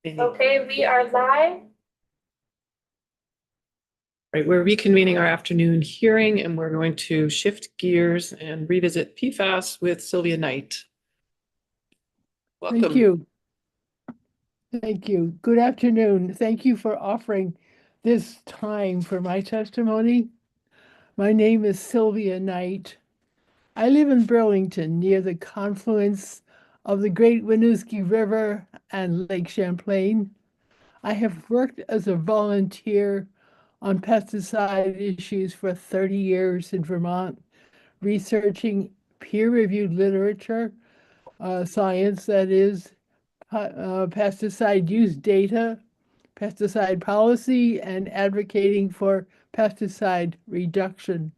Okay, we are live. Right, we're reconvening our afternoon hearing and we're going to shift gears and revisit PFAS with Sylvia Knight. Thank Welcome. you. Thank you. Good afternoon. Thank you for offering this time for my testimony. My name is Sylvia Knight. I live in Burlington near the confluence of the Great Winooski River and Lake Champlain. I have worked as a volunteer on pesticide issues for 30 years in Vermont, researching peer-reviewed literature, science that is, pesticide use data, pesticide policy, and advocating for pesticide reduction.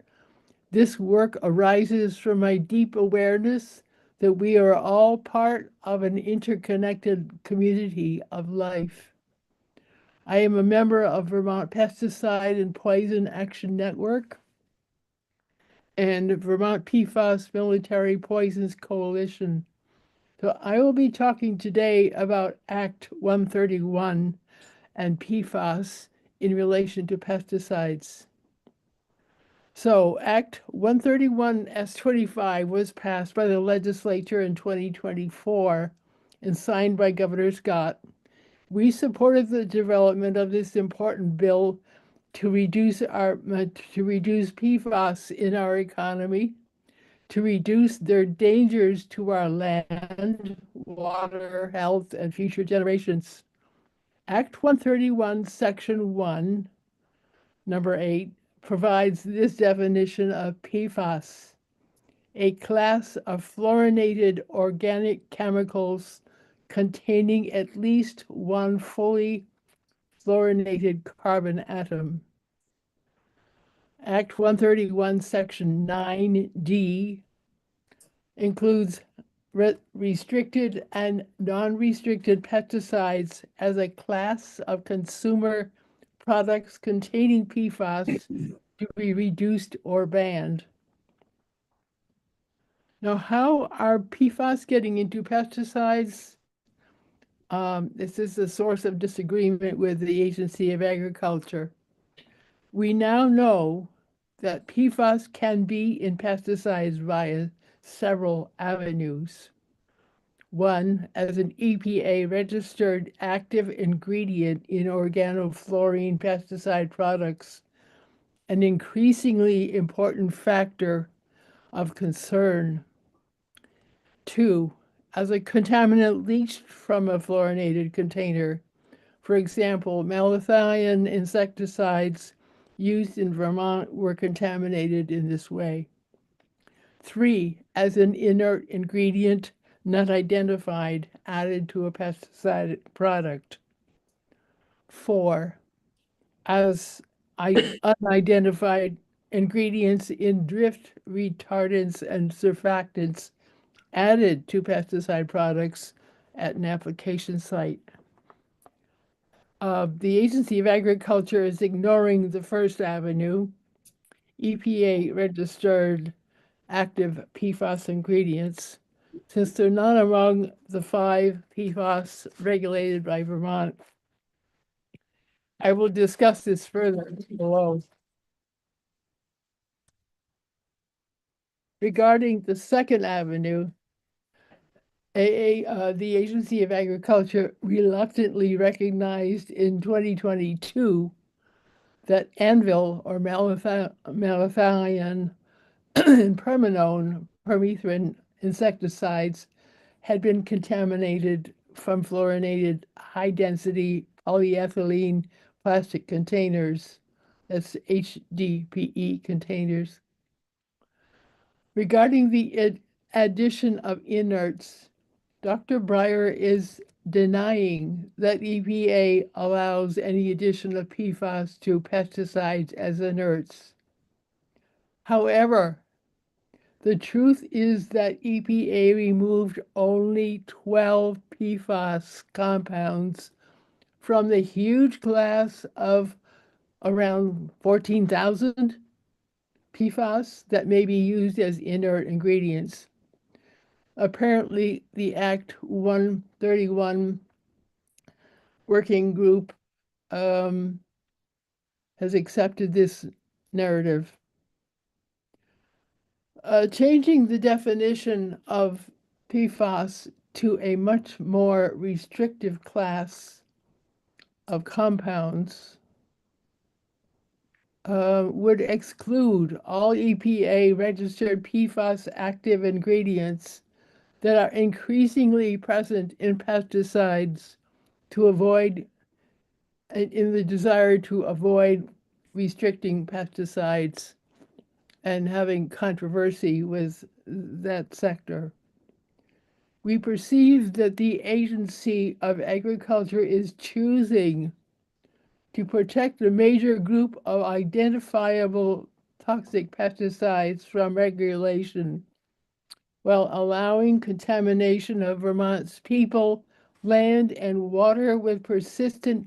This work arises from my deep awareness that we are all part of an interconnected community of life. I am a member of Vermont Pesticide and Poison Action Network and Vermont PFAS Military Poisons Coalition. So I will be talking today about Act 131 and PFAS in relation to pesticides. So Act 131 S25 was passed by the legislature in 2024 and signed by Governor Scott. We supported the development of this important bill to reduce PFAS in our economy, to reduce their dangers to our land, water, health, and future generations. Act 131, Section 1, number 8, provides this definition of PFAS, a class of fluorinated organic chemicals containing at least one fully fluorinated carbon atom. Act 131, Section 9D includes restricted and non-restricted pesticides as a class of consumer products containing PFAS to be reduced or banned. Now, how are PFAS getting into pesticides? This is a source of disagreement with the Agency of Agriculture. We now know that PFAS can be in pesticides via several avenues. One, as an EPA registered active ingredient in organofluorine pesticide products, an increasingly important factor of concern. Two, as a contaminant leached from a fluorinated container. For example, malathion insecticides used in Vermont were contaminated in this way. Three, as an inert ingredient not identified added to a pesticide product. Four, as unidentified ingredients in drift retardants and surfactants added to pesticide products at an application site. The Agency of Agriculture is ignoring the first avenue, EPA registered active PFAS ingredients, since they're not among the 5 PFAS regulated by Vermont. I will discuss this further below. Regarding the second avenue, the Agency of Agriculture reluctantly recognized in 2022 that Anvil or malathion and permethrin insecticides had been contaminated from fluorinated high-density polyethylene plastic containers, that's HDPE containers. Regarding the addition of inerts, Dr. Breyer is denying that EPA allows any addition of PFAS to pesticides as inerts. However, the truth is that EPA removed only 12 PFAS compounds from the huge class of around 14,000 PFAS that may be used as inert ingredients. Apparently, the Act 131 working group has accepted this narrative. Changing the definition of PFAS to a much more restrictive class of compounds would exclude all EPA registered PFAS active ingredients that are increasingly present in pesticides to avoid, in the desire to avoid restricting pesticides and having controversy with that sector. We perceive that the Agency of Agriculture is choosing to protect a major group of identifiable toxic pesticides from regulation while allowing contamination of Vermont's people, land, and water with persistent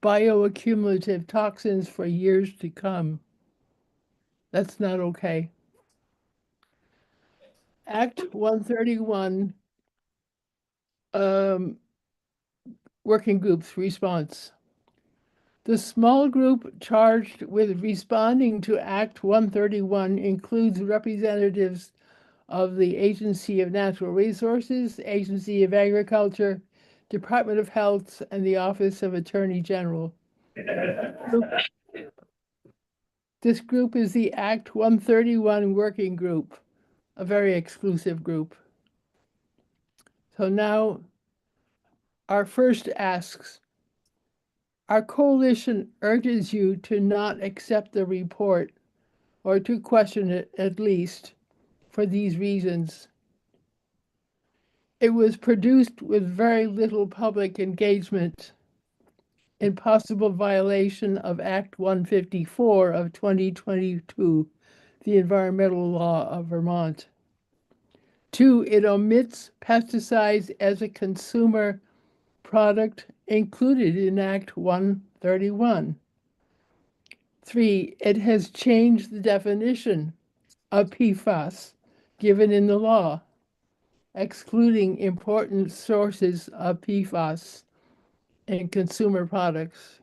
bioaccumulative toxins for years to come. That's not okay. Act 131 working group's response. The small group charged with responding to Act 131 includes representatives of the Agency of Natural Resources, Agency of Agriculture, Department of Health, and the Office of Attorney General. This group is the Act 131 Working Group, a very exclusive group. So now our first asks, our coalition urges you to not accept the report or to question it at least for these reasons. It was produced with very little public engagement in possible violation of Act 154 of 2022, the environmental law of Vermont. 2, it omits pesticides as a consumer product included in Act 131. 3, it has changed the definition of PFAS given in the law, excluding important sources of PFAS in consumer products.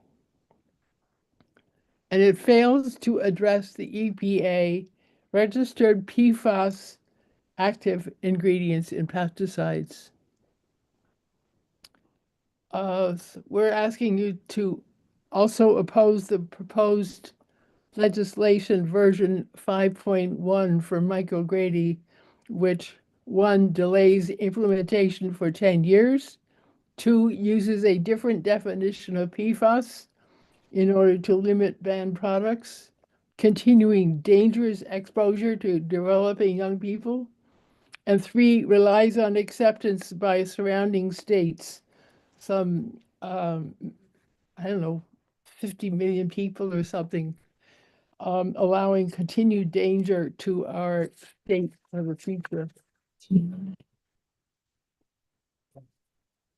And it fails to address the EPA registered PFAS active ingredients in pesticides. We're asking you to also oppose the proposed legislation version 5.1 from Mike O'Grady, which 1, delays implementation for 10 years, 2, uses a different definition of PFAS in order to limit banned products, continuing dangerous exposure to developing young people, and 3, relies on acceptance by surrounding states, some, I don't know, 50 million people or something, allowing continued danger to our state for the future.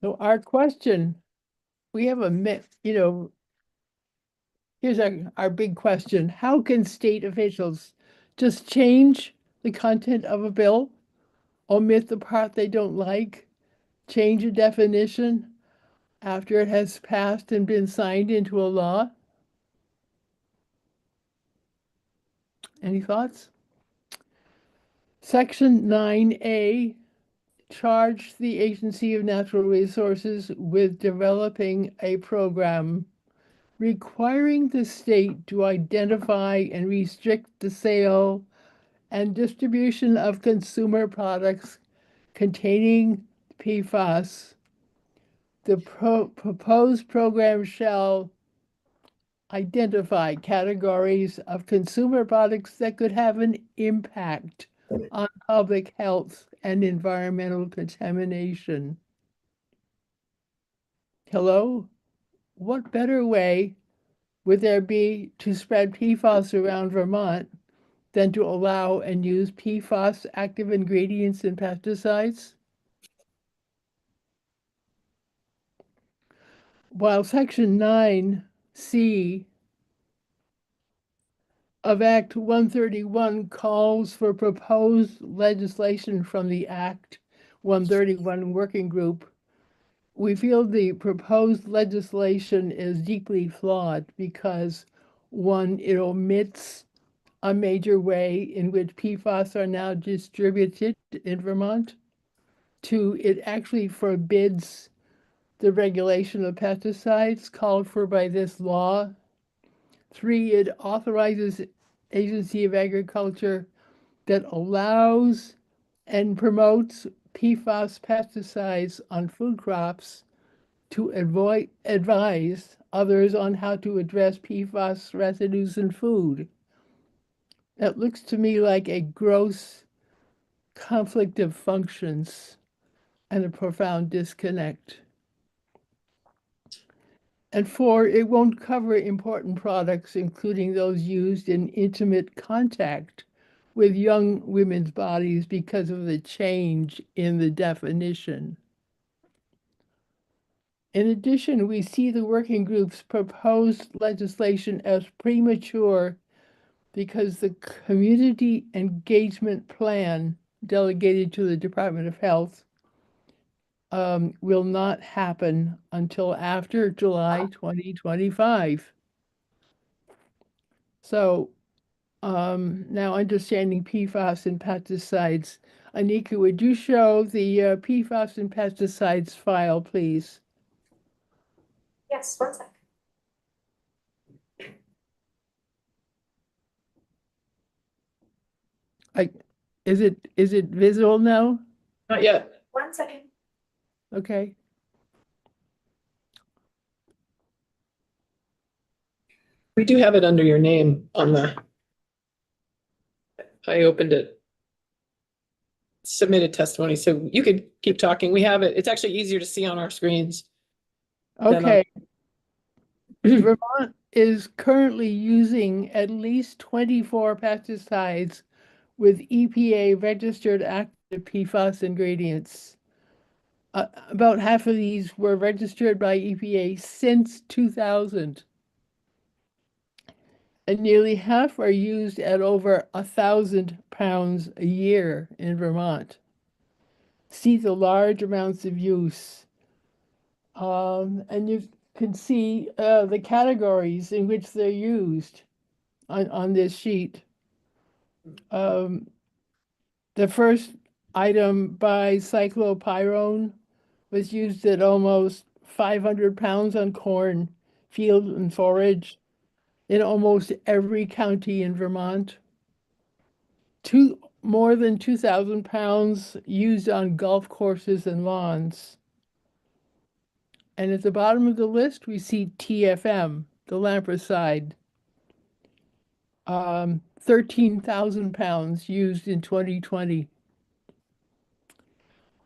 So our question, we have here's our big question. How can state officials just change the content of a bill, omit the part they don't like, change a definition after it has passed and been signed into a law? Any thoughts? Section 9A charged the Agency of Natural Resources with developing a program requiring the state to identify and restrict the sale and distribution of consumer products containing PFAS. The proposed program shall identify categories of consumer products that could have an impact on public health and environmental contamination. Hello? What better way would there be to spread PFAS around Vermont than to allow and use PFAS active ingredients in pesticides? While Section 9C of Act 131 calls for proposed legislation from the Act 131 Working Group, we feel the proposed legislation is deeply flawed because, one, it omits a major way in which PFAS are now distributed in Vermont. Two, it actually forbids the regulation of pesticides called for by this law. Three, it authorizes Agency of Agriculture that allows and promotes PFAS pesticides on food crops to advise others on how to address PFAS residues in food. That looks to me like a gross conflict of functions and a profound disconnect. And four, it won't cover important products, including those used in intimate contact with young women's bodies because of the change in the definition. In addition, we see the working group's proposed legislation as premature because the community engagement plan delegated to the Department of Health will not happen until after July 2025. So now understanding PFAS and pesticides. Anika, would you show the PFAS and pesticides file, please? Yes, one sec. Is it visible now? Not yet. 1 second. Okay. We do have it under your name on the. I opened it. Submitted testimony, so you could keep talking. We have it. It's actually easier to see on our screens. Okay. Vermont is currently using at least 24 pesticides with EPA registered active PFAS ingredients. About half of these were registered by EPA since 2000. And nearly half are used at over 1,000 pounds a year in Vermont. See the large amounts of use. And you can see the categories in which they're used on this sheet. The first item by cyclopyrone was used at almost 500 pounds on corn, field, and forage in almost every county in Vermont. More than 2,000 pounds used on golf courses and lawns. And at the bottom of the list, we see TFM, the lampricide. 13,000 pounds used in 2020.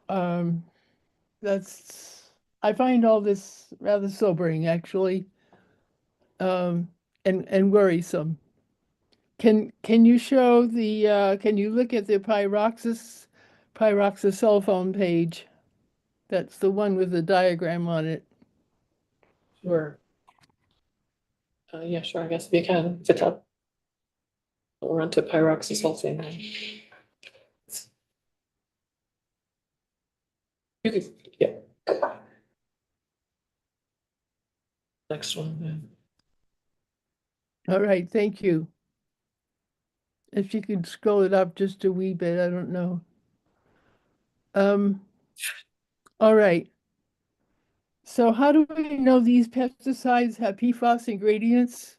I find all this rather sobering, actually, and worrisome. Can you show the, can you look at the pyroxasulfone page? That's the one with the diagram on it. Sure. Yeah, sure. I guess we can. It's up. We'll run to pyroxasulfone now. You could, yeah. Next one. Then. All right, thank you. If you could scroll it up just a wee bit, I don't know. All right. So how do we know these pesticides have PFAS ingredients?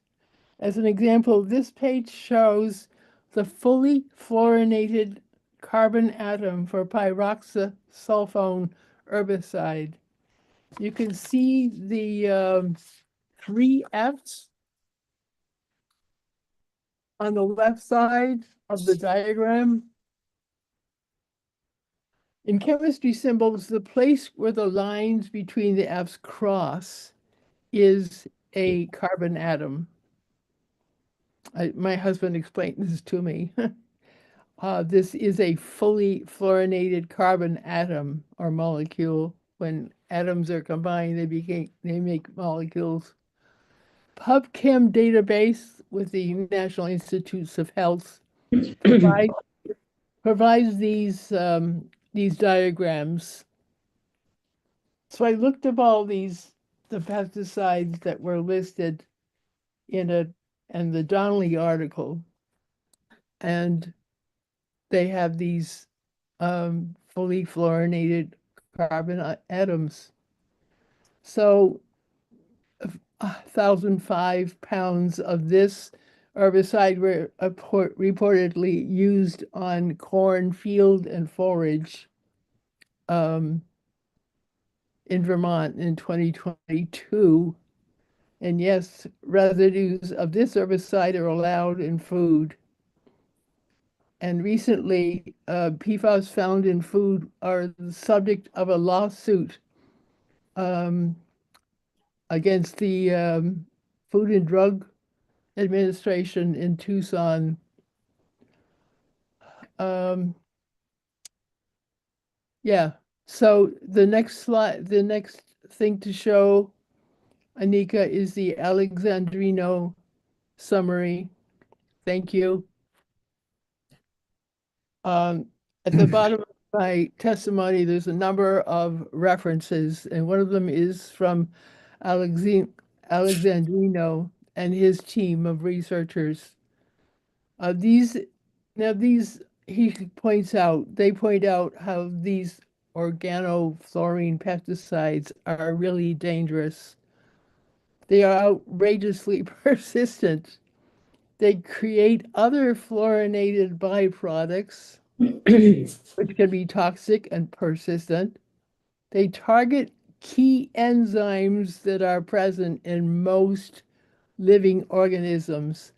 As an example, this page shows the fully fluorinated carbon atom for pyroxasulfone herbicide. You can see the 3 Fs on the left side of the diagram. In chemistry symbols, the place where the lines between the Fs cross is a carbon atom. My husband explained this to me. This is a fully fluorinated carbon atom or molecule. When atoms are combined, they make molecules. PubChem database with the National Institutes of Health provides these diagrams. So I looked up all the pesticides that were listed in the Donnelly article, and they have these fully fluorinated carbon atoms. So 1,005 pounds of this herbicide were reportedly used on corn, field, and forage um, in Vermont in 2022. And yes, residues of this herbicide are allowed in food. And recently, PFAS found in food are the subject of a lawsuit um, against the Food and Drug Administration in Tucson. Um, yeah. So the next thing to show, Anika, is the Alexandrino summary. Thank you. At the bottom of my testimony, there's a number of references, and one of them is from Alexandrino and his team of researchers. These he they point out how these organofluorine pesticides are really dangerous. They are outrageously persistent. They create other fluorinated byproducts, which can be toxic and persistent. They target key enzymes that are present in most living organisms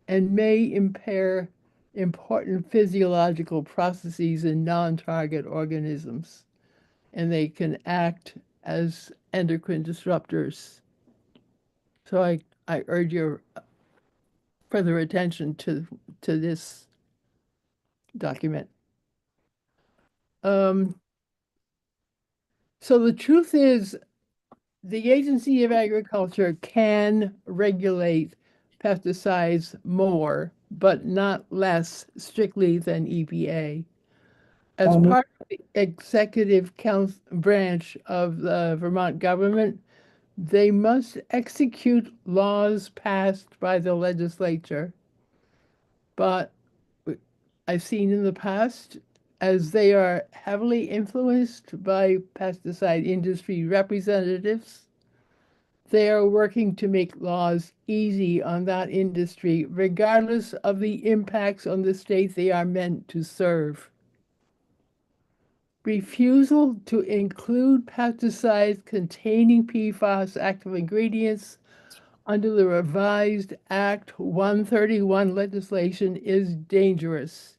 and may impair important physiological processes in non-target organisms, and they can act as endocrine disruptors. So I urge your further attention to this document. So the truth is, the Agency of Agriculture can regulate pesticides more, but not less strictly than EPA. As part of the executive council branch of the Vermont government, they must execute laws passed by the legislature. But I've seen in the past, as they are heavily influenced by pesticide industry representatives, they are working to make laws easy on that industry, regardless of the impacts on the state they are meant to serve. Refusal to include pesticides containing PFAS active ingredients under the revised Act 131 legislation is dangerous.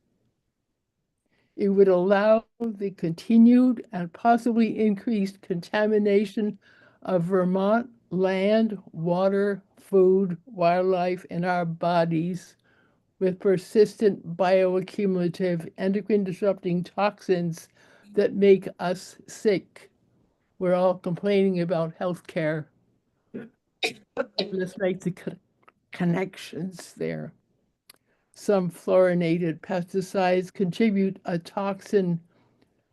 It would allow the continued and possibly increased contamination of Vermont land, water, food, wildlife, and our bodies with persistent bioaccumulative endocrine disrupting toxins that make us sick. We're all complaining about health care. Let's make the connections there. Some fluorinated pesticides contribute a toxin,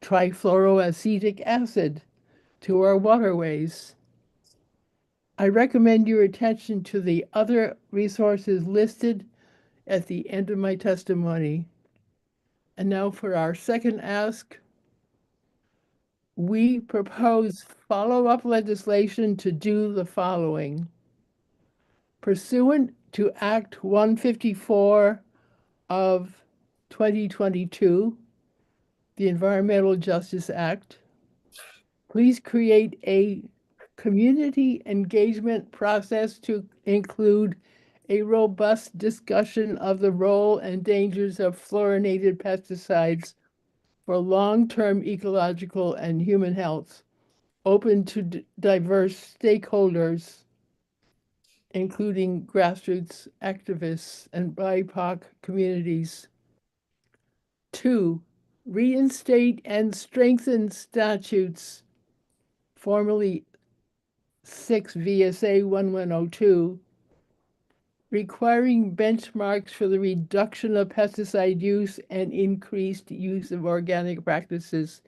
trifluoroacetic acid, to our waterways. I recommend your attention to the other resources listed at the end of my testimony. And now for our second ask. We propose follow-up legislation to do the following. Pursuant to Act 154 of 2022, the Environmental Justice Act, please create a community engagement process to include a robust discussion of the role and dangers of fluorinated pesticides for long-term ecological and human health, open to diverse stakeholders, including grassroots activists and BIPOC communities. 2, reinstate and strengthen statutes, formerly 6 VSA 1102, requiring benchmarks for the reduction of pesticide use and increased use of organic practices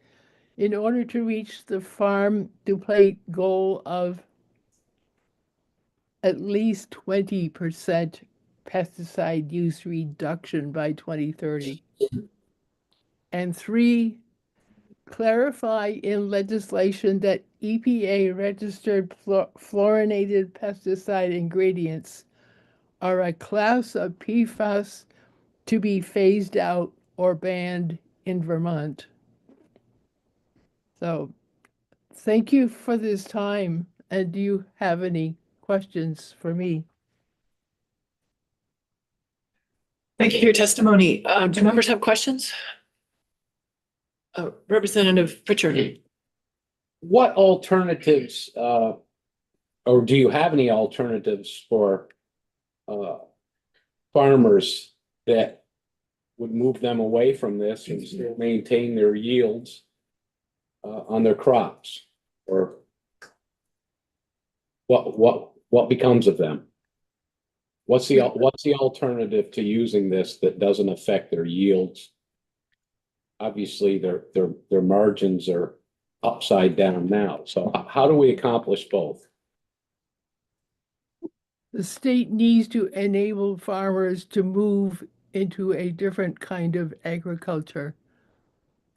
in order to reach the farm to plate goal of at least 20% pesticide use reduction by 2030. And 3, clarify in legislation that EPA registered fluorinated pesticide ingredients are a class of PFAS to be phased out or banned in Vermont. So thank you for this time. And do you have any questions for me? Thank you for your testimony. Do members have questions? Representative Pritchard. What alternatives, or do you have any alternatives for farmers that would move them away from this and still maintain their yields on their crops? Or what becomes of them? What's the alternative to using this that doesn't affect their yields? Obviously, their margins are upside down now. So how do we accomplish both? The state needs to enable farmers to move into a different kind of agriculture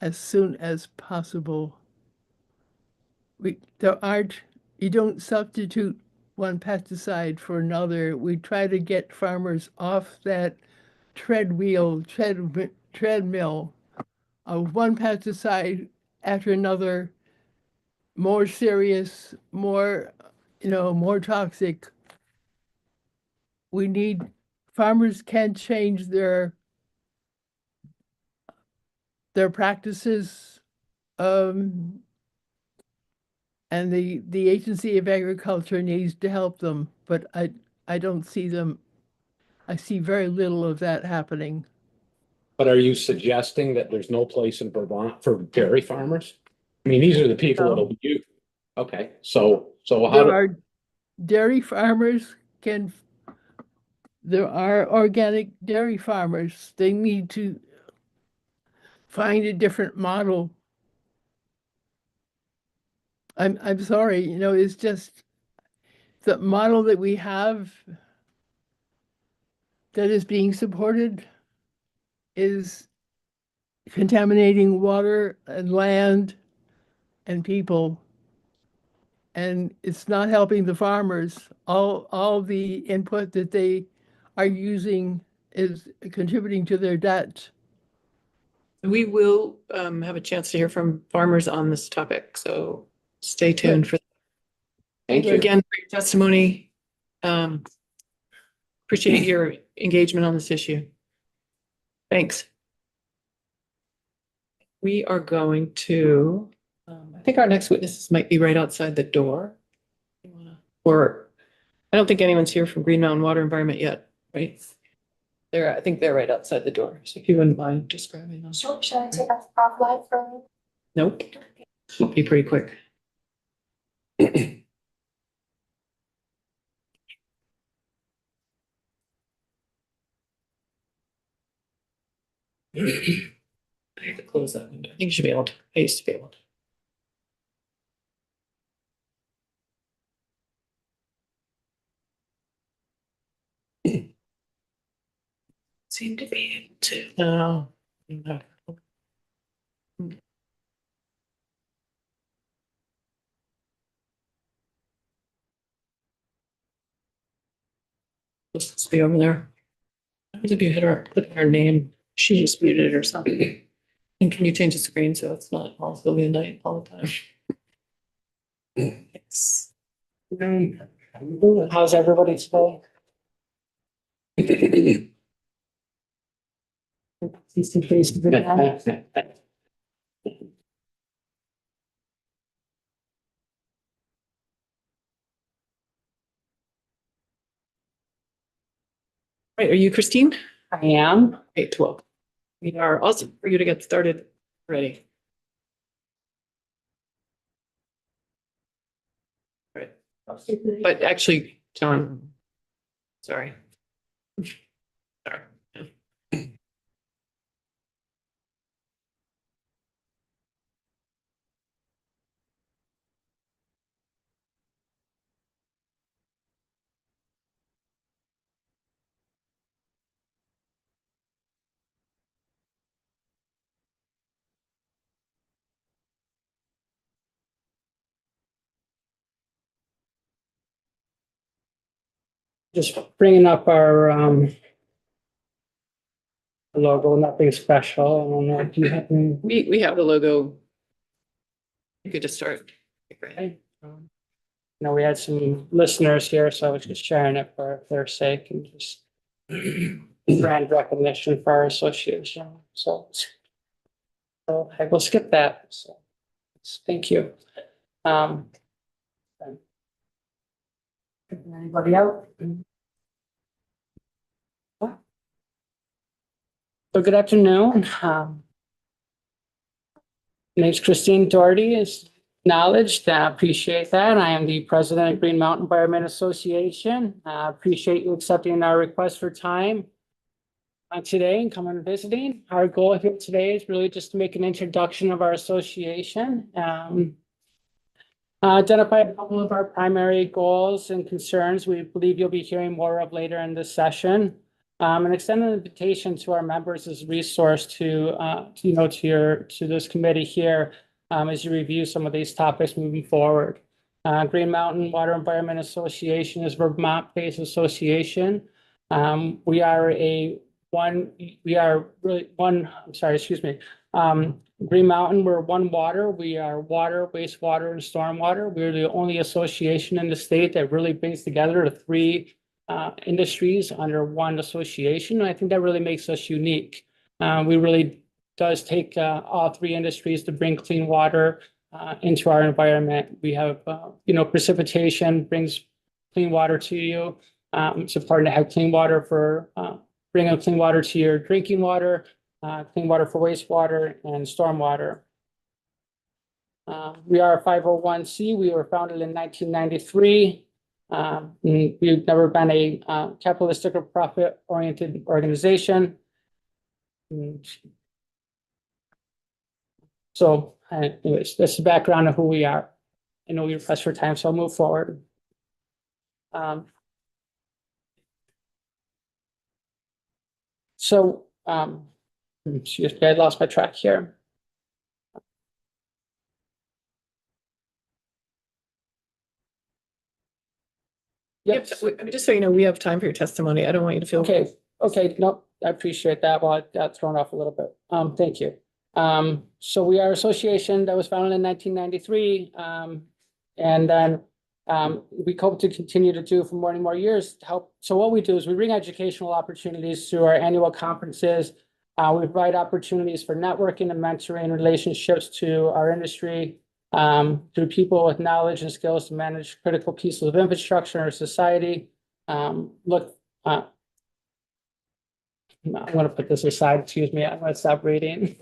as soon as possible. You don't substitute one pesticide for another. We try to get farmers off that treadmill of one pesticide after another, more serious, more toxic. Farmers can change their practices, and the Agency of Agriculture needs to help them, but I don't see them. I see very little of that happening. But are you suggesting that there's no place in Vermont for dairy farmers? I mean, these are the people No. that'll be you. Okay, so how There do, are dairy farmers there are organic dairy farmers. They need to find a different model. I'm sorry, it's just the model that we have that is being supported is contaminating water and land and people, and it's not helping the farmers. All the input that they are using is contributing to their debt. We will have a chance to hear from farmers on this topic, so stay tuned for. thank you. Again for your testimony. Appreciate your engagement on this issue. Thanks. We are going to, I think our next witnesses might be right outside the door. Or, I don't think anyone's here from Green Mountain Water Environment yet, right? I think they're right outside the door, so if you wouldn't mind just grabbing them. Should I take us offline for? Nope, should be pretty quick. I have to close that window. I think you should be able to. I used to be able to. Seem to be able to. No. No. Let's be over there. If you put her name, she just muted or something. And can you change the screen so it's not all Sylvia Knight all the time? Thanks. How's everybody today? Right, are you Christine? I am. 8:12. We are also for you to get started ready. Right. But actually, John, sorry. Sorry. Yeah. just bringing up our logo, nothing special. I don't know if you have any. We have the logo. You could just start. Okay. You know, we had some listeners here, so I was just sharing it for their sake and just brand recognition for our association. So I will skip that. So thank you. Anybody else? So good afternoon. My name's Christine Doherty, is acknowledged. I appreciate that. I am the president of Green Mountain Environment Association. I appreciate you accepting our request for time today and coming and visiting. Our goal here today is really just to make an introduction of our association. Identify a couple of our primary goals and concerns we believe you'll be hearing more of later in this session. And extend an invitation to our members as a resource to this committee here as you review some of these topics moving forward. Green Mountain Water Environment Association is a Vermont-based association. We are Green Mountain, we're one water. We are water, wastewater, and stormwater. We're the only association in the state that really brings together the three industries under one association. And I think that really makes us unique. We really does take all three industries to bring clean water into our environment. We have, precipitation brings clean water to you. It's important to have clean water for bringing clean water to your drinking water, clean water for wastewater, and stormwater. We are a 501c. We were founded in 1993. We've never been a capitalistic or profit-oriented organization. So, anyways, that's the background of who we are. I know you're pressed for time, so I'll move forward. Excuse me, I lost my track here. Yep. Just so you know, we have time for your testimony. I don't want you to feel. Okay, no, I appreciate that. Well, I got thrown off a little bit. Thank you. So we are an association that was founded in 1993. And then we hope to continue to do for more and more years to help. So what we do is we bring educational opportunities through our annual conferences. We provide opportunities for networking and mentoring relationships to our industry through people with knowledge and skills to manage critical pieces of infrastructure in our society. I'm going to put this aside. Excuse me. I'm going to stop reading.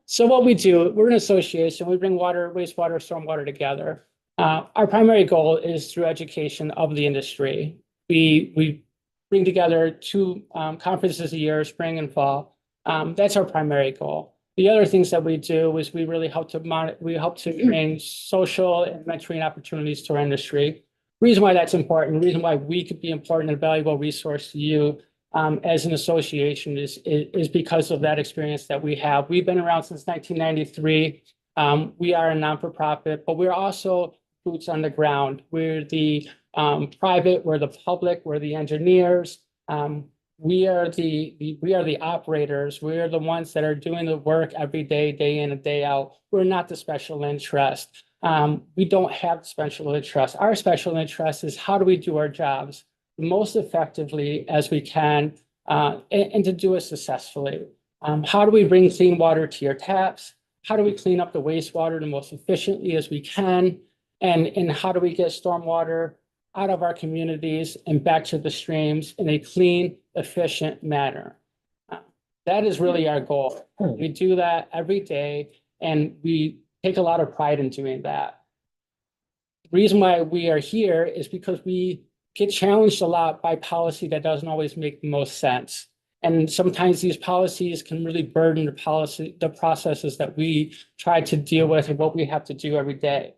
So what we do, we're an association. We bring water, wastewater, stormwater together. Our primary goal is through education of the industry. We bring together two conferences a year, spring and fall. That's our primary goal. The other things that we do is we really help to bring social and mentoring opportunities to our industry. Reason why that's important, reason why we could be important and valuable resource to you as an association is because of that experience that we have. We've been around since 1993. We are a non-for-profit, but we're also boots on the ground. We're the private, we're the public, we're the engineers. We are the operators. We are the ones that are doing the work every day, day in and day out. We're not the special interest. We don't have special interest. Our special interest is how do we do our jobs most effectively as we can and to do it successfully. How do we bring clean water to your taps? How do we clean up the wastewater the most efficiently as we can? And how do we get stormwater out of our communities and back to the streams in a clean, efficient manner? That is really our goal. We do that every day, and we take a lot of pride in doing that. The reason why we are here is because we get challenged a lot by policy that doesn't always make the most sense. And sometimes these policies can really burden the processes that we try to deal with and what we have to do every day.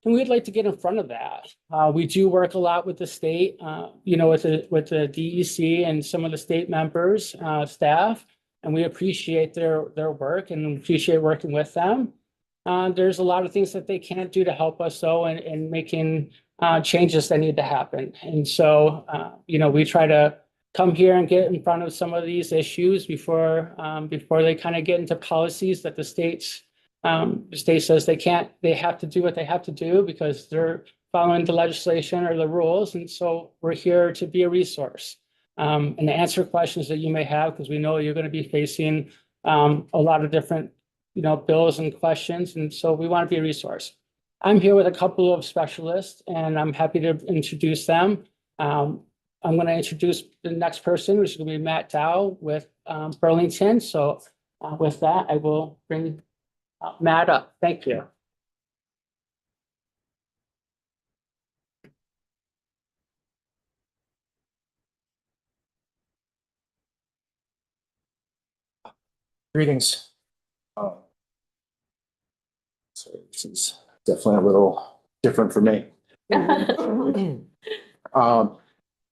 And we'd like to get in front of that. We do work a lot with the state, with the DEC and some of the state members, staff, and we appreciate their work and appreciate working with them. There's a lot of things that they can't do to help us though in making changes that need to happen. And so, we try to come here and get in front of some of these issues before they kind of get into policies that the state says they have to do what they have to do because they're following the legislation or the rules. And so we're here to be a resource and to answer questions that you may have, because we know you're going to be facing a lot of different, bills and questions. And so we want to be a resource. I'm here with a couple of specialists and I'm happy to introduce them. I'm going to introduce the next person, which is going to be Matt Dow with Burlington. So with that, I will bring Matt up. Thank you. Greetings. So this is definitely a little different for me.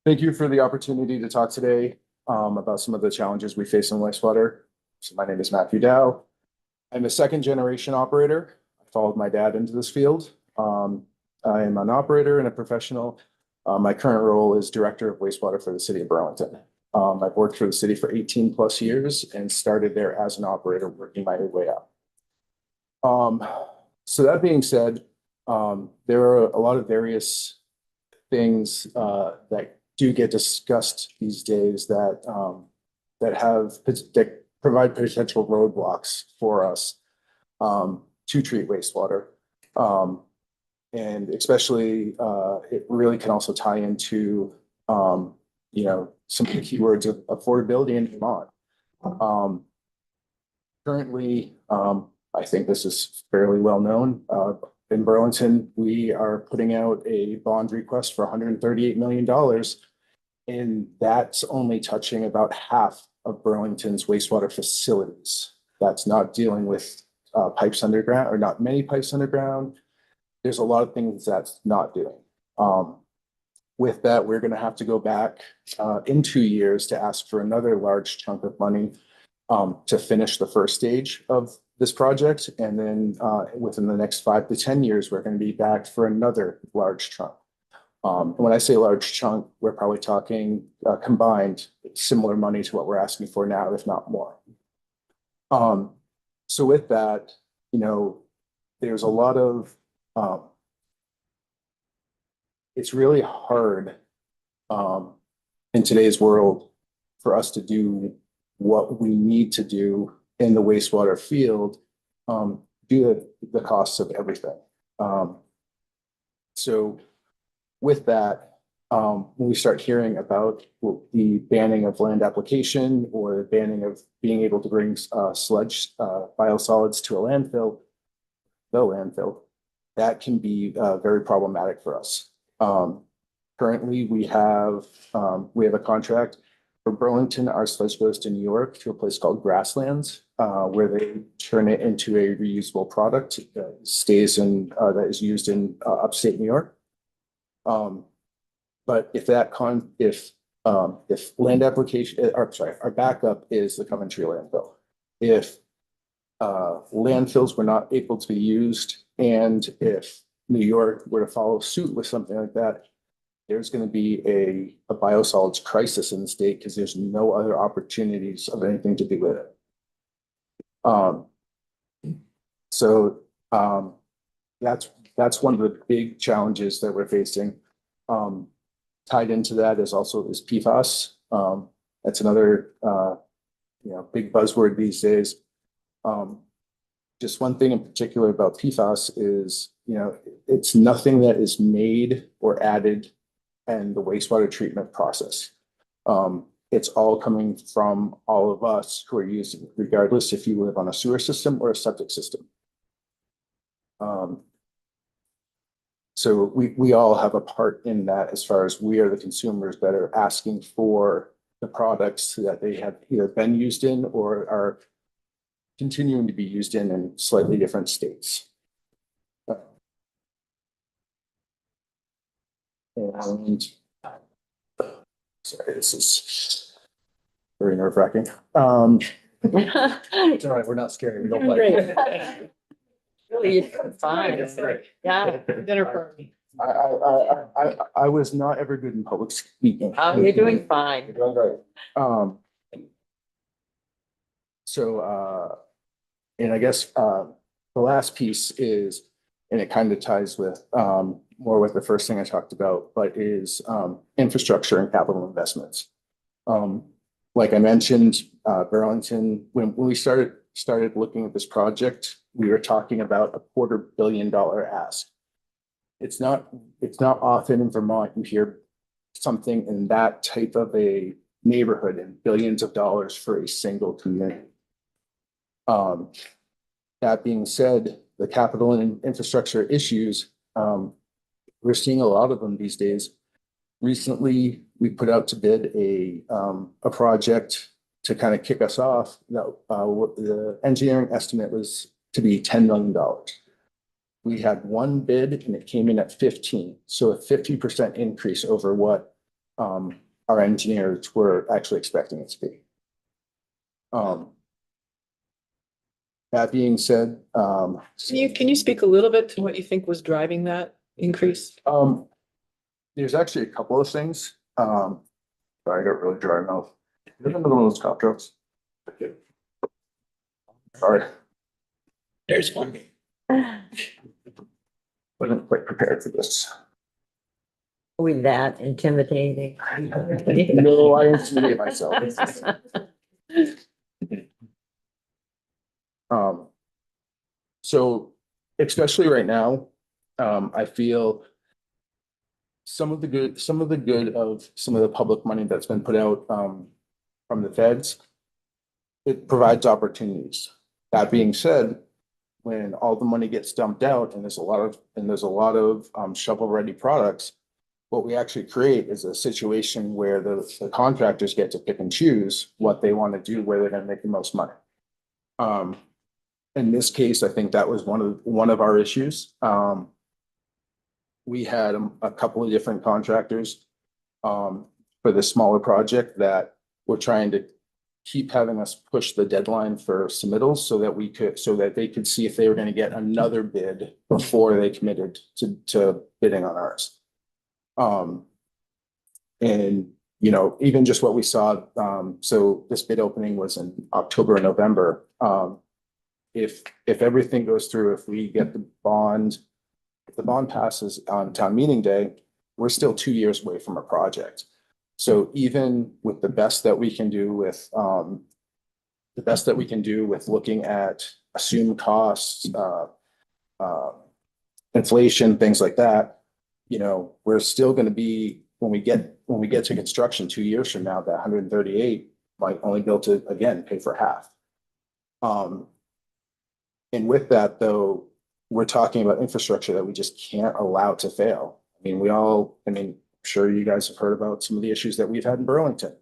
Thank you for the opportunity to talk today about some of the challenges we face in wastewater. So my name is Matthew Dow. I'm a second generation operator. I followed my dad into this field. I am an operator and a professional. My current role is director of wastewater for the city of Burlington. I've worked for the city for 18 plus years and started there as an operator, working my way up. So that being said, there are a lot of various things that do get discussed these days that provide potential roadblocks for us to treat wastewater. And especially, it really can also tie into, some of the keywords of affordability in Vermont. Currently, I think this is fairly well known. In Burlington, we are putting out a bond request for $138 million. And that's only touching about half of Burlington's wastewater facilities. That's not dealing with pipes underground, or not many pipes underground. There's a lot of things that's not doing. With that, we're going to have to go back in 2 years to ask for another large chunk of money to finish the first stage of this project. And then within the next 5 to 10 years, we're going to be back for another large chunk. And when I say large chunk, we're probably talking combined similar money to what we're asking for now, if not more. So with that, there's a lot of, it's really hard in today's world for us to do what we need to do in the wastewater field due to the costs of everything. So with that, when we start hearing about the banning of land application or the banning of being able to bring sludge biosolids to the landfill, that can be very problematic for us. Currently, we have a contract for Burlington. Our sludge goes to New York to a place called Grasslands, where they turn it into a reusable product that stays in that is used in upstate New York. But if land application, our backup is the Coventry landfill. If landfills were not able to be used, and if New York were to follow suit with something like that, there's going to be a biosolids crisis in the state because there's no other opportunities of anything to do with it. So that's one of the big challenges that we're facing. Tied into that is PFAS. That's another big buzzword these days. Just one thing in particular about PFAS is, it's nothing that is made or added in the wastewater treatment process. It's all coming from all of us who are using it, regardless if you live on a sewer system or a septic system. So we all have a part in that, as far as we are the consumers that are asking for the products that they have either been used in or are continuing to be used in slightly different states. And sorry, this is very nerve-wracking. It's all right, we're not scary. We don't like it. Really, fine. Great. Yeah. Dinner party. I was not ever good in public speaking. Oh, you're doing fine. You're doing great. And I guess, the last piece is, and it kind of ties with, more with the first thing I talked about, but is, infrastructure and capital investments. Like I mentioned, Burlington, when we started looking at this project, we were talking about a $250 million ask. It's not often in Vermont you hear something in that type of a neighborhood and billions of dollars for a single community. That being said, the capital and infrastructure issues, we're seeing a lot of them these days. Recently, we put out to bid a project to kind of kick us off. The engineering estimate was to be $10 million. We had one bid and it came in at 15, so a 50% increase over what our engineers were actually expecting it to be. That being said, Can you speak a little bit to what you think was driving that increase? there's actually a couple of things. Sorry, I got really dry mouth. Is another one of those cough drops? Sorry. There's one. Wasn't quite prepared for this. With that intimidating. No, I intimidate myself. So especially right now, I feel some of the good of some of the public money that's been put out, from the feds, it provides opportunities. That being said, when all the money gets dumped out and there's a lot of shovel-ready products, what we actually create is a situation where the contractors get to pick and choose what they want to do, where they're going to make the most money. In this case, I think that was one of our issues. We had a couple of different contractors for this smaller project that were trying to keep having us push the deadline for submittals so that they could see if they were going to get another bid before they committed to bidding on ours. And even just what we saw, so this bid opening was in October and November. If everything goes through, if we get the bond, if the bond passes on town meeting day, we're still 2 years away from a project. So even with the best that we can do with looking at assumed costs, inflation, things like that, we're still going to be, when we get to construction 2 years from now, that 138 might only be able to, again, pay for half. And with that, though, we're talking about infrastructure that we just can't allow to fail. I'm sure you guys have heard about some of the issues that we've had in Burlington.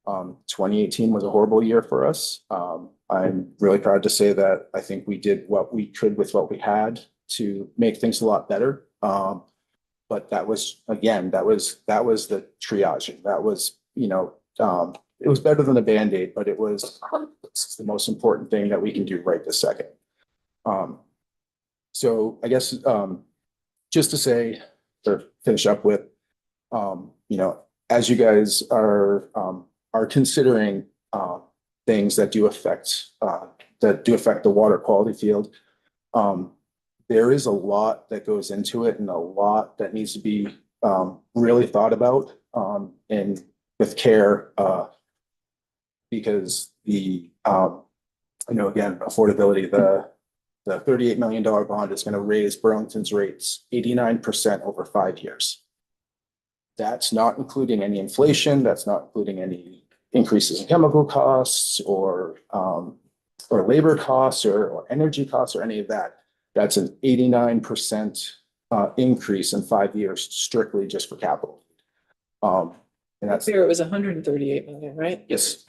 2018 was a horrible year for us. I'm really proud to say that I think we did what we could with what we had to make things a lot better. But that was the triaging. That was, it was better than a Band-Aid, but it's the most important thing that we can do right this second. So I guess, just to say, or finish up with, as you guys are considering, things that do affect the water quality field, there is a lot that goes into it and a lot that needs to be, really thought about, and with care, because again, affordability, the $38 million bond is going to raise Burlington's rates 89% over 5 years. That's not including any inflation. That's not including any increases in chemical costs or labor costs or energy costs or any of that. That's an 89% increase in 5 years, strictly just for capital. And that's There, it was 138 million, right? yes.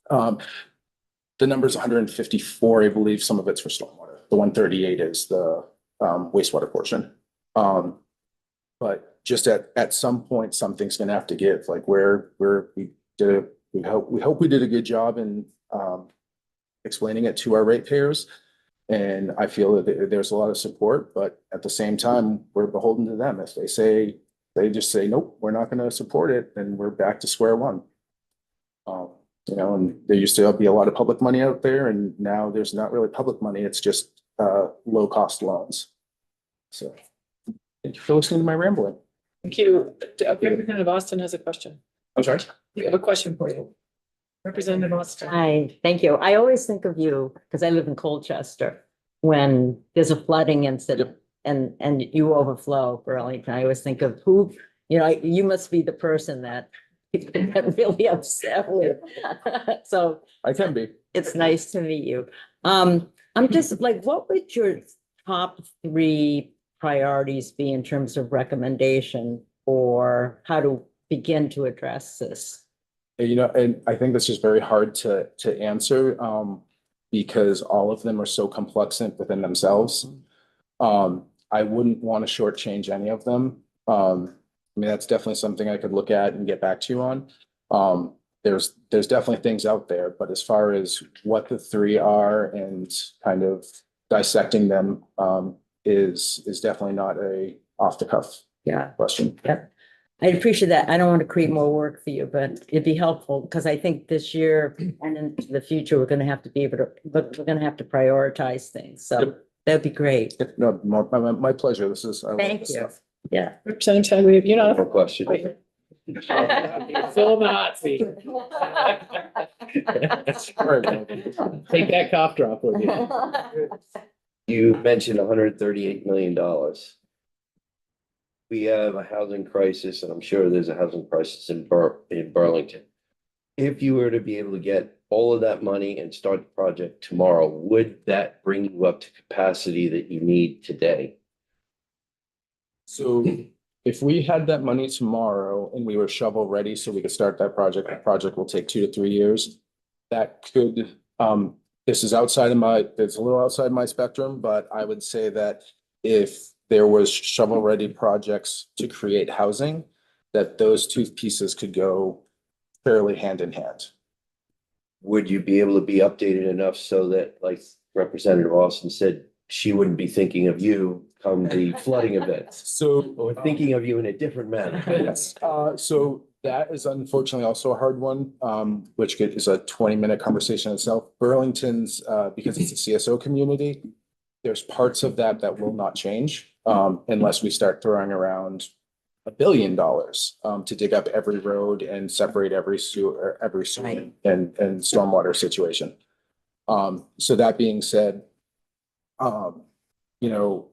The number's 154, I believe. Some of it's for stormwater. The 138 is the wastewater portion. But just at some point, something's going to have to give. Like we hope we did a good job in explaining it to our ratepayers. And I feel that there's a lot of support, but at the same time, we're beholden to them. If they just say, nope, we're not gonna support it, then we're back to square one. You know, and there used to be a lot of public money out there, and now there's not really public money, it's just low cost loans. So, thank you for listening to my rambling. Thank you. Representative Austin has a question. I'm sorry. We have a question for you. Representative Austin. Hi, thank you. I always think of you, because I live in Colchester, when there's a flooding incident and you overflow Burlington. I always think of who, you know, you must be the person that that really upset with. So I can be. it's nice to meet you. I'm just like, what would your top 3 priorities be in terms of recommendation or how to begin to address this? You know, and I think that's just very hard to answer, because all of them are so complex within themselves. I wouldn't want to shortchange any of them. I mean, that's definitely something I could look at and get back to you on. There's definitely things out there, but as far as what the 3 are and kind of dissecting them, is definitely not a off the cuff Yeah. question. Yep. I'd appreciate that. I don't want to create more work for you, but it'd be helpful because I think this year and into the future, we're going to have to be able to, but we're going to have to prioritize things. So Yep. that'd be great. No, my pleasure. This is. I love Thank this you. stuff. Yeah. Representative Taglia, you know. No question. Wait. Phil the hot seat. All right, well, Take that cough drop with you. You mentioned $138 million. We have a housing crisis, and I'm sure there's a housing crisis in Burlington. If you were to be able to get all of that money and start the project tomorrow, would that bring you up to capacity that you need today? So if we had that money tomorrow and we were shovel ready so we could start that project, the project will take 2 to 3 years. That could, this is outside of it's a little outside my spectrum, but I would say that if there was shovel ready projects to create housing, that those 2 pieces could go fairly hand in hand. Would you be able to be updated enough so that, like Representative Austin said, she wouldn't be thinking of you come the flooding events, So. or thinking of you in a different manner? Yes, so that is unfortunately also a hard one, which is a 20-minute conversation itself. Burlington's, because it's a CSO community, there's parts of that that will not change, unless we start throwing around $1 billion, to dig up every road and separate every sewer Right. and stormwater situation. So that being said, you know,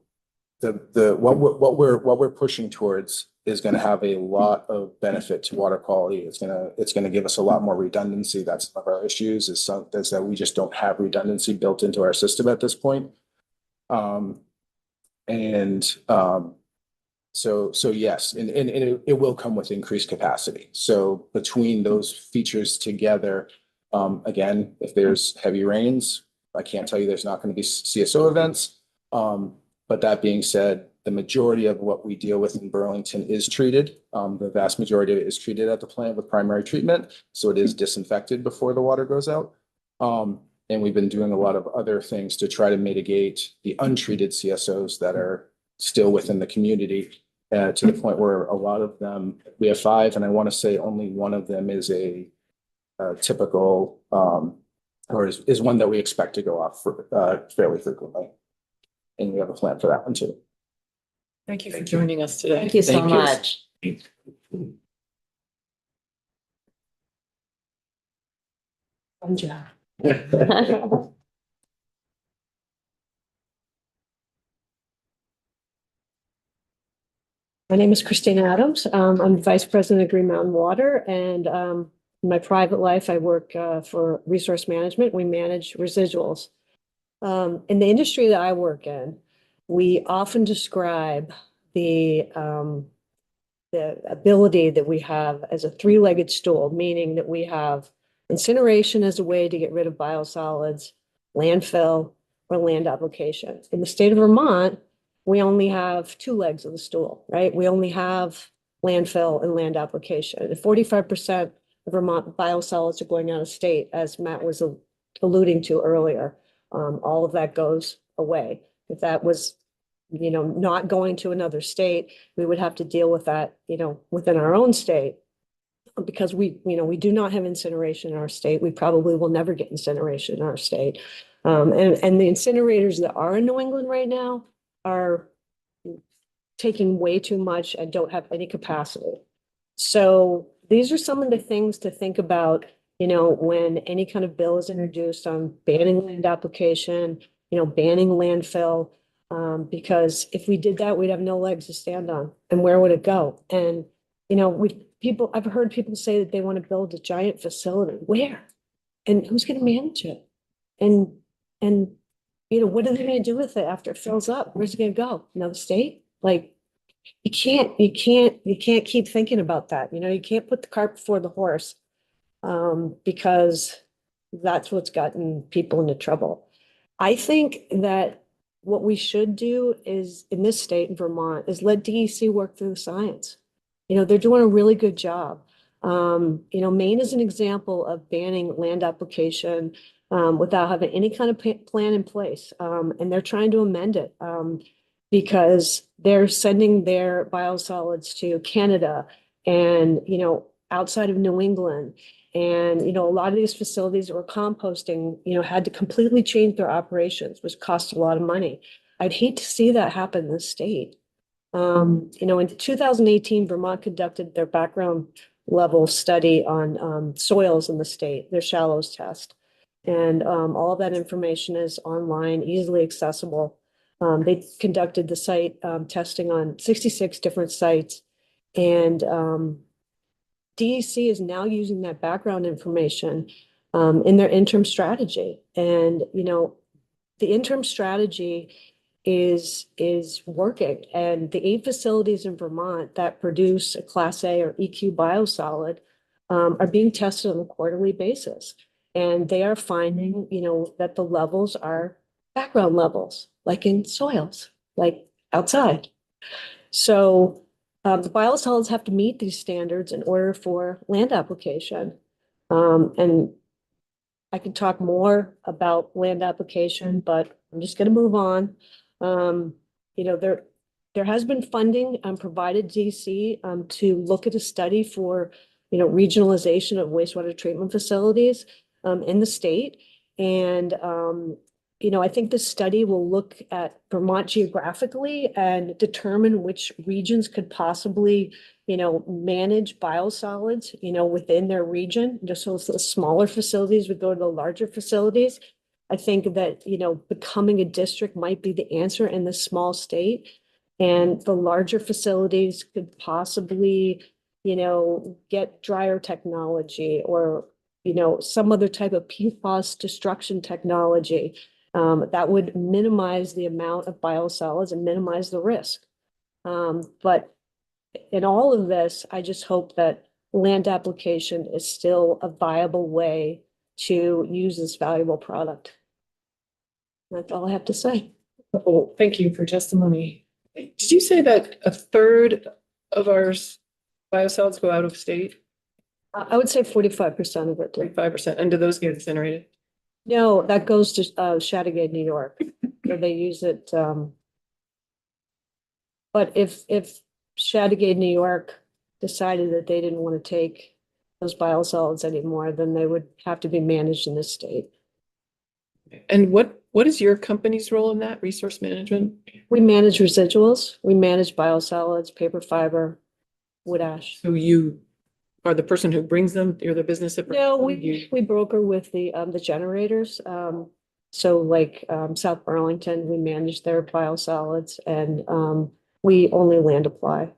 what we're pushing towards is going to have a lot of benefit to water quality. It's going to give us a lot more redundancy. That's one of our issues is that we just don't have redundancy built into our system at this point. So yes, and it will come with increased capacity. So between those features together, again, if there's heavy rains, I can't tell you there's not going to be CSO events. But that being said, the majority of what we deal with in Burlington is treated. The vast majority of it is treated at the plant with primary treatment. So it is disinfected before the water goes out. And we've been doing a lot of other things to try to mitigate the untreated CSOs that are still within the community, to the point where a lot of them, we have 5, and I want to say only one of them is a typical, or is one that we expect to go off for fairly frequently. And we have a plan for that one too. Thank you for joining us today. Thank you so Thank you. much. Fun job. My name is Christina Adams. I'm Vice President of Green Mountain Water, and in my private life, I work for Resource Management. We manage residuals. In the industry that I work in, we often describe the ability that we have as a 3-legged stool, meaning that we have incineration as a way to get rid of biosolids, landfill, or land application. In the state of Vermont, we only have 2 legs of the stool, right? We only have landfill and land application. And 45% of Vermont biosolids are going out of state, as Matt was alluding to earlier. All of that goes away. If that was, not going to another state, we would have to deal with that, within our own state. Because we do not have incineration in our state. We probably will never get incineration in our state. And the incinerators that are in New England right now are taking way too much and don't have any capacity. So these are some of the things to think about, when any kind of bill is introduced on banning land application, banning landfill. Because if we did that, we'd have no legs to stand on. And where would it go? And, I've heard people say that they want to build a giant facility. Where? And who's going to manage it? And, what are they going to do with it after it fills up? Where's it going to go? Another state? Like, you can't keep thinking about that. You can't put the cart before the horse. Because that's what's gotten people into trouble. I think that what we should do is, in this state, in Vermont, is let DEC work through the science. They're doing a really good job. Maine is an example of banning land application without having any kind of plan in place. And they're trying to amend it because they're sending their biosolids to Canada and, outside of New England. And, a lot of these facilities that were composting, had to completely change their operations, which cost a lot of money. I'd hate to see that happen in the state. In 2018, Vermont conducted their background level study on soils in the state, their shallows test. And all of that information is online, easily accessible. They conducted the site testing on 66 different sites. And DEC is now using that background information in their interim strategy. And, the interim strategy is working. And the 8 facilities in Vermont that produce a Class A or EQ biosolid are being tested on a quarterly basis. And they are finding, that the levels are background levels, like in soils, like outside. So the biosolids have to meet these standards in order for land application. And I could talk more about land application, but I'm just going to move on. There has been funding provided DC to look at a study for, regionalization of wastewater treatment facilities in the state. And, I think this study will look at Vermont geographically and determine which regions could possibly, manage biosolids, within their region, just so the smaller facilities would go to the larger facilities. I think that, becoming a district might be the answer in this small state. And the larger facilities could possibly, get dryer technology or, some other type of PFAS destruction technology that would minimize the amount of biosolids and minimize the risk. But in all of this, I just hope that land application is still a viable way to use this valuable product. That's all I have to say. Oh, thank you for testimony. Did you say that a third of our biosolids go out of state? I would say 45% of it. 35%. And do those get incinerated? No, that goes to Chateaugay, New York, where they use it. But if Chateaugay, New York decided that they didn't want to take those biosolids anymore, then they would have to be managed in this state. And what is your company's role in that, resource management? We manage residuals. We manage biosolids, paper fiber, wood ash. So you are the person who brings them? You're the business that brings No, them? we broker with the generators. So like South Burlington, we manage their biosolids and we only land apply.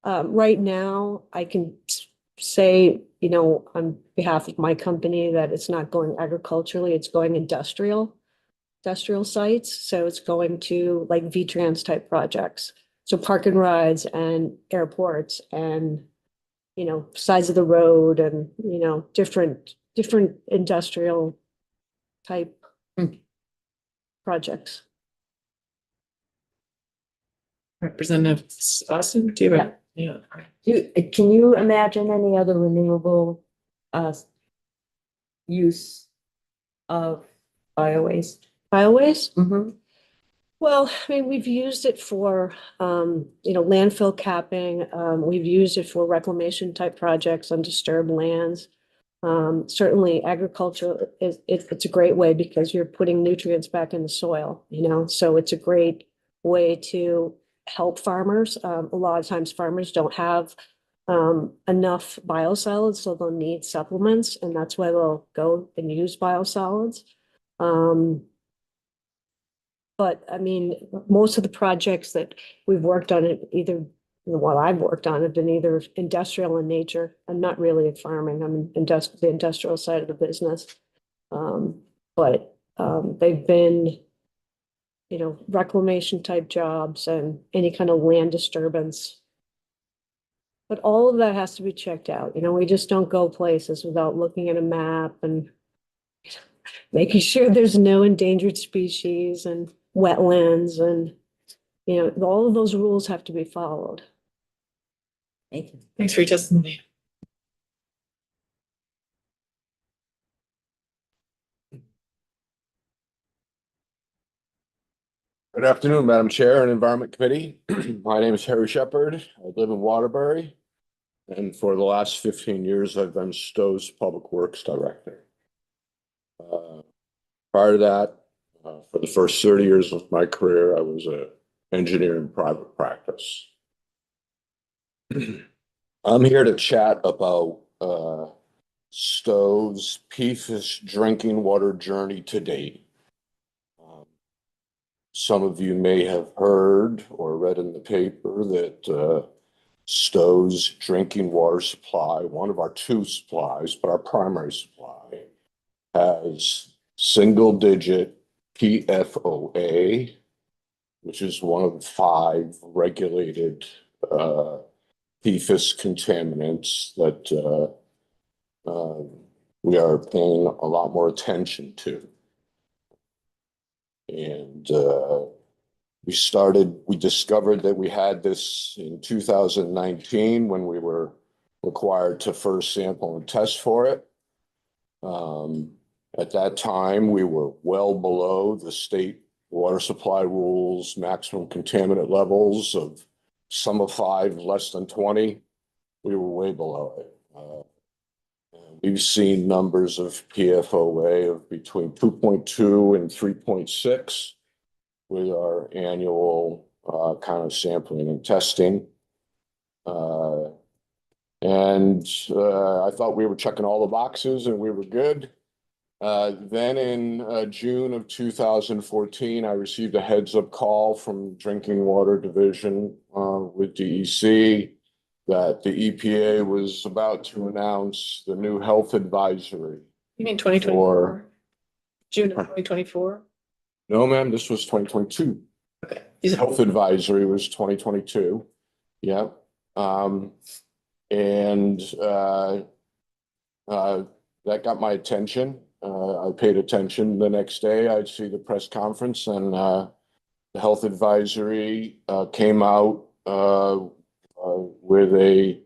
Right now, I can say, on behalf of my company that it's not going agriculturally, it's going industrial sites. So it's going to like V-Trans type projects. So park and rides and airports and, size of the road and, different industrial type projects. Representative Austin, do you have? Yeah. Can you imagine any other renewable use of bio-waste? Biowaste? Mm-hmm. Well, I mean, we've used it for, landfill capping. We've used it for reclamation type projects on disturbed lands. Certainly agriculture it's a great way because you're putting nutrients back in the soil, so it's a great way to help farmers. A lot of times farmers don't have enough biosolids, so they'll need supplements, and that's why they'll go and use biosolids. But I mean, most of the projects that we've worked on, I've worked on have been either industrial in nature. I'm not really in farming. I'm in the industrial side of the business. But they've been, reclamation type jobs and any kind of land disturbance. But all of that has to be checked out. We just don't go places without looking at a map and making sure there's no endangered species and wetlands and, all of those rules have to be followed. Thank you. Thanks for your testimony. Good afternoon, Madam Chair and Environment Committee. My name is Harry Shepard. I live in Waterbury. And for the last 15 years, I've been Stowe's Public Works Director. Prior to that, for the first 30 years of my career, I was an engineer in private practice. I'm here to chat about Stowe's PFAS drinking water journey to date. Some of you may have heard or read in the paper that Stowe's drinking water supply, one of our two supplies, but our primary supply, has single-digit PFOA, which is one of the 5 regulated PFAS contaminants that we are paying a lot more attention to. And we discovered that we had this in 2019 when we were required to first sample and test for it. At that time, we were well below the state water supply rules, maximum contaminant levels of some of 5, less than 20. We were way below it. We've seen numbers of PFOA of between 2.2 and 3.6 with our annual kind of sampling and testing. I thought we were checking all the boxes and we were good. Then in June of 2014, I received a heads-up call from Drinking Water Division with DEC that the EPA was about to announce the new health advisory. You mean 2024? June of 2024? No, ma'am, this was 2022. Okay. Health advisory was 2022. Yeah. That got my attention. I paid attention. The next day I'd see the press conference and the health advisory came out with a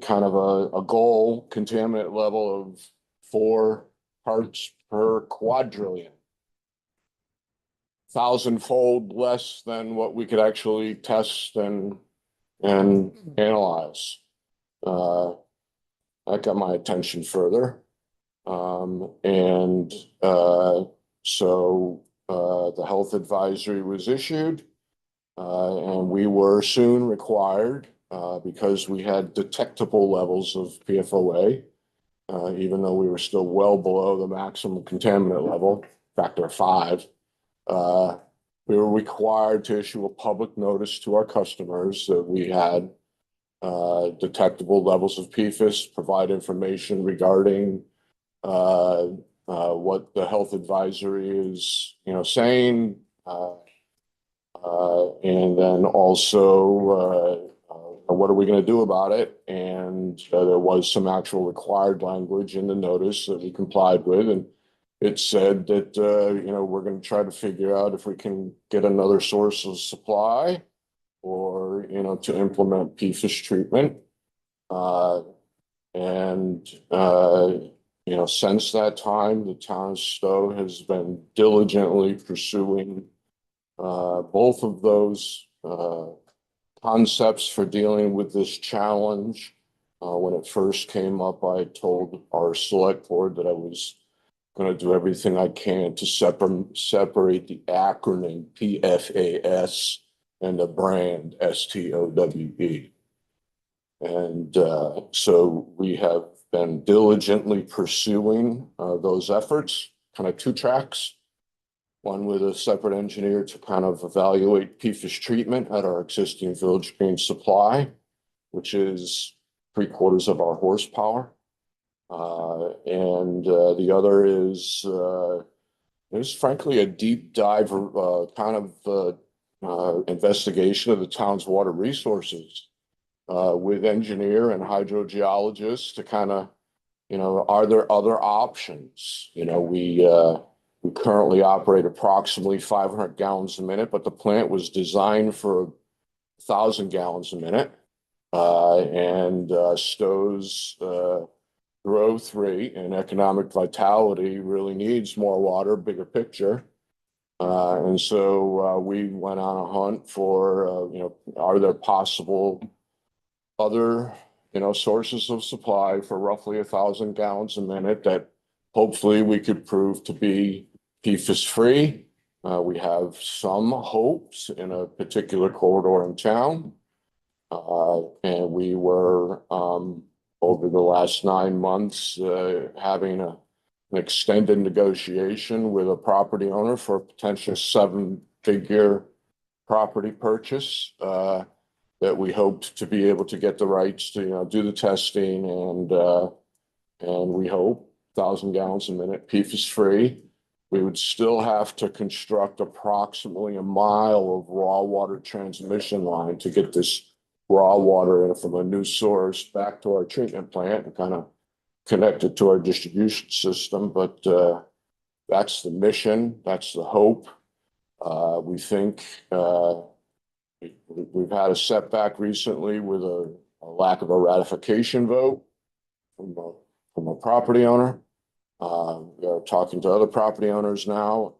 kind of a goal contaminant level of 4 parts per quadrillion. 1,000-fold less than what we could actually test and analyze. That got my attention further. So the health advisory was issued. And we were soon required, because we had detectable levels of PFOA, even though we were still well below the maximum contaminant level, factor 5. We were required to issue a public notice to our customers that we had detectable levels of PFAS, provide information regarding what the health advisory is, saying. And then also, what are we going to do about it? And there was some actual required language in the notice that we complied with. And it said that, we're going to try to figure out if we can get another source of supply or, to implement PFAS treatment. Since that time, the town of Stowe has been diligently pursuing both of those concepts for dealing with this challenge. When it first came up, I told our select board that I was going to do everything I can to separate the acronym PFAS and the brand STOWE. And so we have been diligently pursuing those efforts, kind of two tracks. One with a separate engineer to kind of evaluate PFAS treatment at our existing Village Green supply, which is 3/4 of our horsepower. And the other is frankly a deep dive investigation of the town's water resources with engineer and hydrogeologists to kind of, are there other options? We currently operate approximately 500 gallons a minute, but the plant was designed for 1,000 gallons a minute. And Stowe's growth rate and economic vitality really needs more water, bigger picture. And so we went on a hunt for, are there possible other, sources of supply for roughly 1,000 gallons a minute that hopefully we could prove to be PFAS free. We have some hopes in a particular corridor in town. And we were, over the last 9 months, having an extended negotiation with a property owner for a potential 7-figure property purchase that we hoped to be able to get the rights to, do the testing and we hope 1,000 gallons a minute, PFAS free. We would still have to construct approximately a mile of raw water transmission line to get this raw water in from a new source back to our treatment plant and kind of connect it to our distribution system. But that's the mission. That's the hope. We think we've had a setback recently with a lack of a ratification vote from a property owner. We are talking to other property owners now.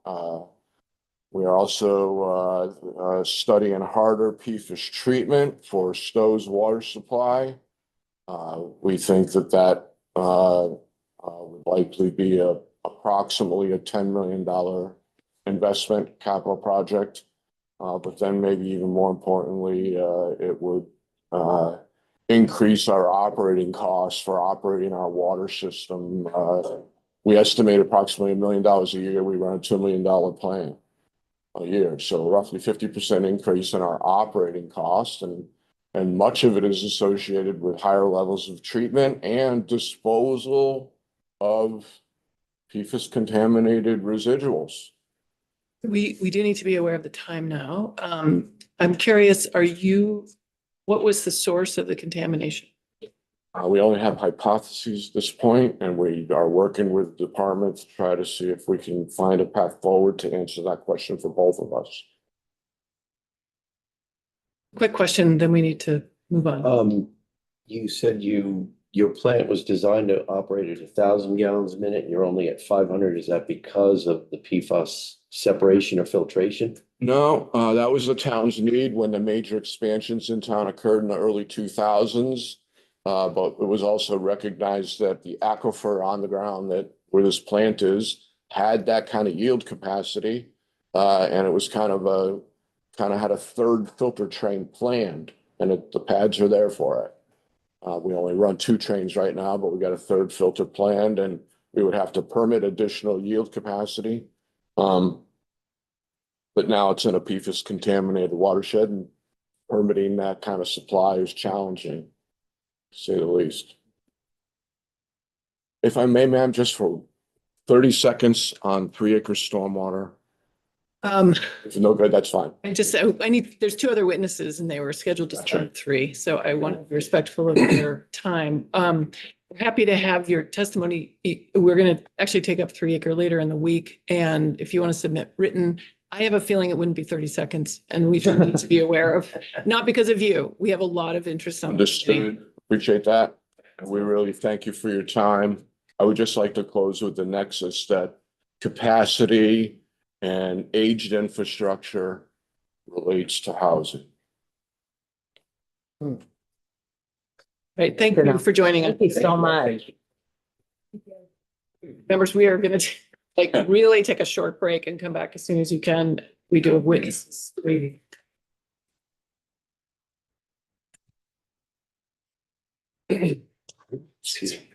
We are also studying harder PFAS treatment for Stowe's water supply. We think that would likely be approximately a $10 million investment capital project. But then maybe even more importantly, it would increase our operating costs for operating our water system. We estimate approximately $1 million a year. We run a $2 million plant a year. So roughly 50% increase in our operating costs. And much of it is associated with higher levels of treatment and disposal of PFAS contaminated residuals. We do need to be aware of the time now. I'm curious, what was the source of the contamination? We only have hypotheses at this point, and we are working with the department to try to see if we can find a path forward to answer that question for both of us. Quick question, then we need to move on. You said your plant was designed to operate at 1,000 gallons a minute, and you're only at 500. Is that because of the PFAS separation or filtration? No, that was the town's need when the major expansions in town occurred in the early 2000s. But it was also recognized that the aquifer on the ground where this plant is had that kind of yield capacity. And it was kind of had a third filter train planned, and the pads are there for it. We only run 2 trains right now, but we got a third filter planned, and we would have to permit additional yield capacity. But now it's in a PFAS contaminated watershed, and permitting that kind of supply is challenging, to say the least. If I may, ma'am, just for 30 seconds on 3-acre stormwater. If no good, that's fine. There's 2 other witnesses and they were scheduled to start at 3. So I want to be respectful of their time. We're happy to have your testimony. We're going to actually take up 3-acre later in the week. And if you want to submit written, I have a feeling it wouldn't be 30 seconds and we should need to be aware of, not because of you. We have a lot of interest on this. Understood. Appreciate that. And we really thank you for your time. I would just like to close with the nexus that capacity and aged infrastructure relates to housing. Right, thank you for joining us. Thank you so much. Members, we are gonna like really take a short break and come back as soon as you can. We do have witnesses. Excuse me.